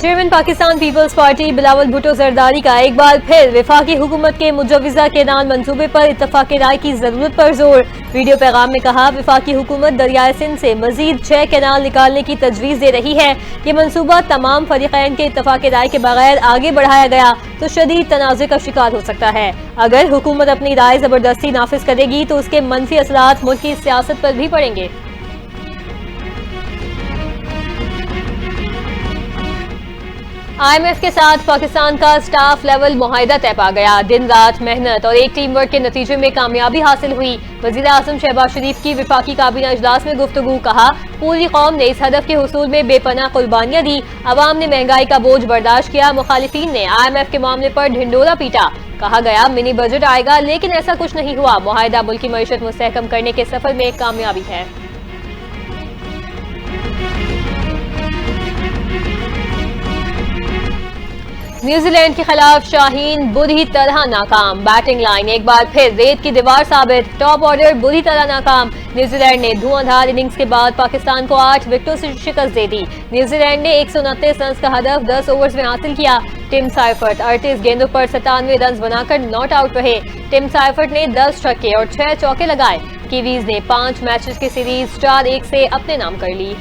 Chairman Pakistan Peoples Party Bilawal Bhutto Zardari का एक बार फिर वफाकी हुकूमत के मुजव्वज़ा केनाल मंसूबे पर इत्तफाक़ राय की जरूरत पर जोर। वीडियो पैगाम में कहा, वफाकी हुकूमत दरियाए सिंध से मजीद 6 केनाल निकालने की तजवीज़ दे रही है। ये मनसूबा तमाम फरीक़ैन के इत्तफाक़ राय के बगैर आगे बढ़ाया गया तो शदीद तनाज़े का शिकार हो सकता है। अगर हुकूमत अपनी राय जबरदस्ती नाफिज करेगी तो उसके मनफी असरात मुल्क की सियासत पर भी पड़ेंगे। IMF के साथ पाकिस्तान का स्टाफ लेवल मुआहिदा तय पा गया। दिन रात मेहनत और एक टीम वर्क के नतीजे में कामयाबी हासिल हुई। वज़ीर आज़म शहबाज शरीफ की वफाकी काबीना इजलास में गुफ्तगू। कहा, पूरी कौम ने इस हदफ के हुसूल में बेपनाह कुर्बानियां दी। अवाम ने महंगाई का बोझ बर्दाश्त किया। मुखालिफिन ने IMF के मामले पर ढिंडोरा पीटा। कहा गया, मिनी बजट आएगा, लेकिन ऐसा कुछ नहीं हुआ। मुआहिदा मुल्क की मईशत मुस्तहकम करने के सफर में कामयाबी है। न्यूजीलैंड के खिलाफ शाहीन बुरी तरह नाकाम। बैटिंग लाइन एक बार फिर रेत की दीवार साबित। टॉप ऑर्डर बुरी तरह नाकाम। न्यूजीलैंड ने धुआंधार इनिंग्स के बाद पाकिस्तान को 8 विकेटों से शिकस्त दे दी। न्यूजीलैंड ने 129 रन का हदफ 10 ओवर्स में हासिल किया। टिम साइफर्ट 38 गेंदों पर 97 रन बनाकर नॉट आउट रहे। टिम साइफर्ट ने 10 छक्के और 6 चौके लगाए। कीवीज ने 5 मैचेस की सीरीज 4-1 से अपने नाम कर ली।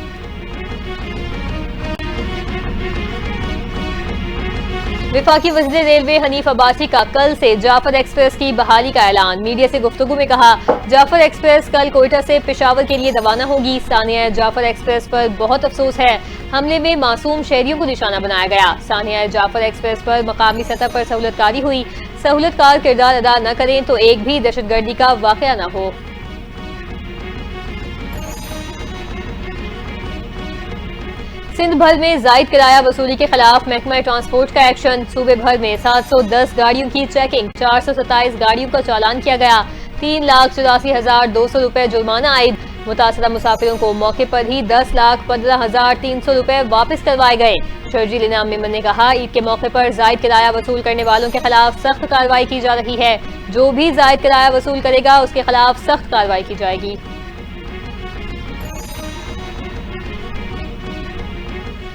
वफाकी वज़ीर रेलवे हनीफ अब्बासी का कल से जाफर एक्सप्रेस की बहाली का ऐलान। मीडिया से गुफ्तगू में कहा, जाफर एक्सप्रेस कल कोयटा से पेशावर के लिए रवाना होगी। सानिया जाफर एक्सप्रेस पर बहुत अफसोस है, हमले में मासूम शहरियों को निशाना बनाया गया। सानिया जाफर एक्सप्रेस पर मकामी सतह पर सहूलतकारी हुई। सहूलतकार किरदार अदा न करें तो एक भी दहशतगर्दी का वाक़या न हो। सिंध भर में जायद किराया वसूली के खिलाफ महकमा ट्रांसपोर्ट का एक्शन। सूबे भर में 710 गाड़ियों की चेकिंग, 427 गाड़ियों का चालान किया गया। 3,84,200 रुपए जुर्माना आयद। मुतासरा मुसाफिरों को मौके पर ही 10,15,300 रुपए वापस करवाए गए। शर्जील इनाम मेमन ने कहा, ईद के मौके पर जायद किराया वसूल करने वालों के खिलाफ सख्त कार्रवाई की जा रही है। जो भी जायद किराया वसूल करेगा उसके खिलाफ सख्त कार्रवाई की जाएगी।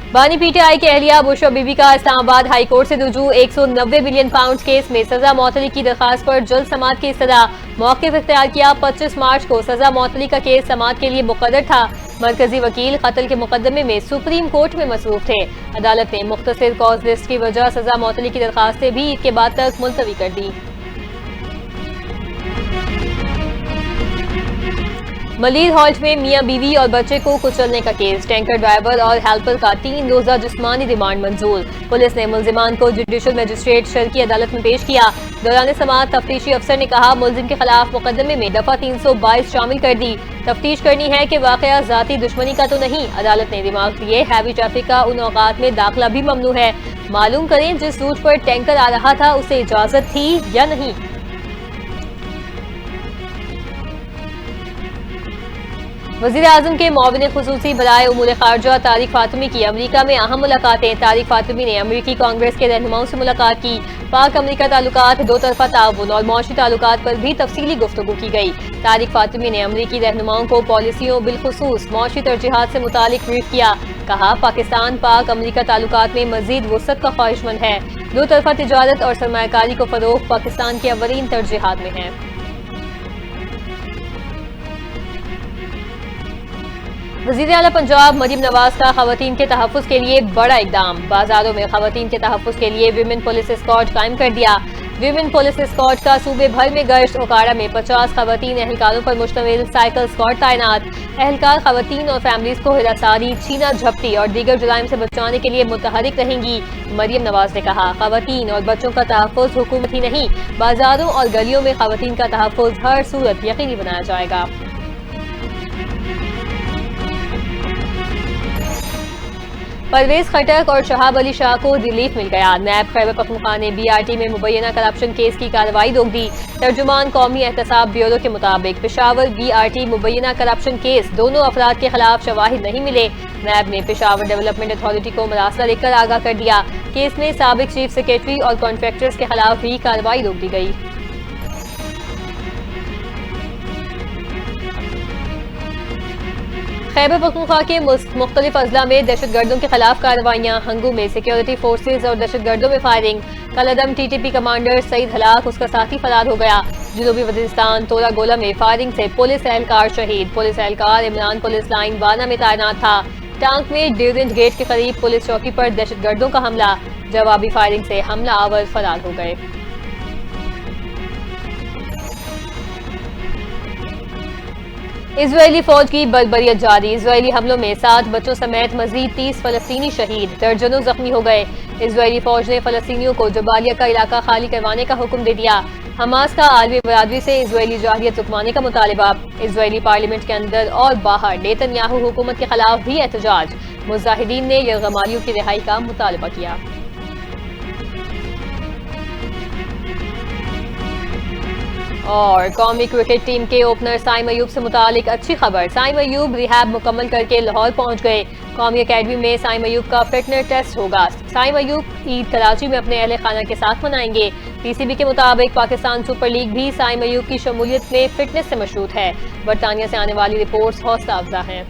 बानी पीटीआई के अहलिया बुशरा बीबी का इस्लामाबाद हाई कोर्ट से रुजू। 190 बिलियन पाउंड केस में सजा मौतली की दरखास्त पर जल्द समाअत की इस्तदा। मौक़िफ़ इख्तियार किया। 25 मार्च को सजा मौतली का केस समाअत के लिए मुक़र्रर था। मरकजी वकील कत्ल के मुकदमे में सुप्रीम कोर्ट में मसरूफ थे। अदालत ने मुख्तसर कॉज लिस्ट की वजह सजा मौतली की दरखास्तें भी ईद के बाद तक मुलतवी कर दी। मलीर हॉल्ट में मियां बीवी और बच्चे को कुचलने का केस। टैंकर ड्राइवर और हेल्पर का 3 रोजा जिस्मानी रिमांड मंजूर। पुलिस ने मुल्जिमान को जुडिशल मजिस्ट्रेट शरकी अदालत में पेश किया। दौरान समाअत तफ्तीशी अफसर ने कहा, मुल्जिम के खिलाफ मुकदमे में दफा 322 शामिल कर दी। तफ्तीश करनी है कि वाकया जाती दुश्मनी का तो नहीं। अदालत ने दिमाग दिए, हैवी ट्रैफिक का उन औकात में दाखिला भी ममनू है। मालूम करें जिस रूट पर टैंकर आ रहा था उसे इजाजत थी या नहीं। वज़ीर आज़म के मुआविन ख़ुसूसी बराए उमूर ख़ारजा तारिक फ़ातिमी की अमरीका में अहम मुलाकातें। तारिक फ़ातिमी ने अमरीकी कांग्रेस के रहनुमाओं से मुलाकात की। पाक अमरीका ताल्लुकात, दो तरफ़ा ताउन और मौशी ताल्लुकात पर भी तफसीली गुफ्तगू की गई। तारिक फ़ातिमी ने अमरीकी रहनुमाओं को पॉलिसियों बिलखुसूस मौशी तरजीहात से मुतालिक ब्रीफ किया। कहा, पाकिस्तान पाक अमरीका ताल्लुकात में मज़ीद वुसअत का ख्वाहिशमंद है। दो तरफ़ा तिजारत और सरमायाकारी को फ़रोग़ पाकिस्तान की अव्वलीन तरजीहात में है। वज़ीर आला पंजाब मरीम नवाज का ख़वातीन के तहफ़्फ़ुज़ के लिए बड़ा इक़दाम। बाजारों में ख़वातीन के तहफ़्फ़ुज़ के लिए विमेन पुलिस एस्कॉर्ट कायम कर दिया। विमेन पुलिस एस्कॉर्ट का सूबे भर में गश्त। ओकाड़ा में 50 ख़वातीन एहलकारों पर मुश्तमिल साइकिल स्क्वाड तैनात। एहलकार ख़वातीन और फैमिलीज़ को हिरासारी, छीना झपटी और दीगर जुराइम से बचाने के लिए मुतहरिक रहेंगी। मरीम नवाज ने कहा, ख़वातीन और बच्चों का तहफ़्फ़ुज़ हुकूमत ही नहीं, बाजारों और गलियों में ख़वातीन का तहफ़्फ़ुज़ हर सूरत यकीनी बनाया जाएगा। परवेज खटक और शहाब अली शाह को रिलीफ मिल गया। नैब खैबर पख्तूनख्वा ने BRT में मुबैना करप्शन केस की कार्रवाई रोक दी। तर्जुमान कौमी एहतसाब ब्यूरो के मुताबिक पेशावर BRT मुबैना करप्शन केस दोनों अफराद के खिलाफ शवाहिद नहीं मिले। नैब ने पेशावर डेवलपमेंट अथॉरिटी को मरासला लिखकर आगाह कर दिया। केस में साबिक चीफ सेक्रेटरी और कॉन्ट्रैक्टर्स के खिलाफ भी कार्रवाई रोक दी गई। खैबर पख्तूनख्वा के मुख्तलिफ अजला में दहशतगर्दों के खिलाफ कार्रवाइयां। हंगू में सिक्योरिटी फोर्सेज और दहशतगर्दों में फायरिंग। कलअदम TTP कमांडर सईद हलाक, उसका साथी फरार हो गया। जनूबी वजीरिस्तान तोला गोला में फायरिंग से पुलिस एहलकार शहीद। पुलिस एहलकार इमरान पुलिस लाइन वाना में तैनात था। टांक में ड्यूरेंट गेट के करीब पुलिस चौकी पर दहशतगर्दों का हमला। जवाबी फायरिंग से हमला आवर फरार हो गए। इजरायली फौज की बर्बरियत जारी। इजरायली हमलों में 7 बच्चों समेत मजीद 30 फलस्तीनी शहीद, दर्जनों जख्मी हो गए। इजरायली फौज ने फलस्तीनियों को जबालिया का इलाका खाली करवाने का हुक्म दे दिया। हमास का आलमी बरादरी से इजरायली जाहियत रुकवाने का मुतालबा। इजरायली पार्लियामेंट के अंदर और बाहर नेतन्याहू हुकूमत के खिलाफ भी एहतजाज। मुजाहिदीन ने यरगमालियों की रिहाई का मुतालबा किया। और कौमी क्रिकेट टीम के ओपनर साइम अयूब से मुतालिक अच्छी खबर। साइम अयूब रिहैब मुकम्मल करके लाहौर पहुंच गए। कौमी अकेडमी में साइम अयूब का फिटनेस टेस्ट होगा। साइम अयूब ईद कराची में अपने अहले खाना के साथ मनाएंगे। PCB के मुताबिक पाकिस्तान सुपर लीग भी साइम अयूब की शमूलियत में फिटनेस से मशरूत है। बरतानिया से आने वाली रिपोर्ट्स हौसला अफजा हैं।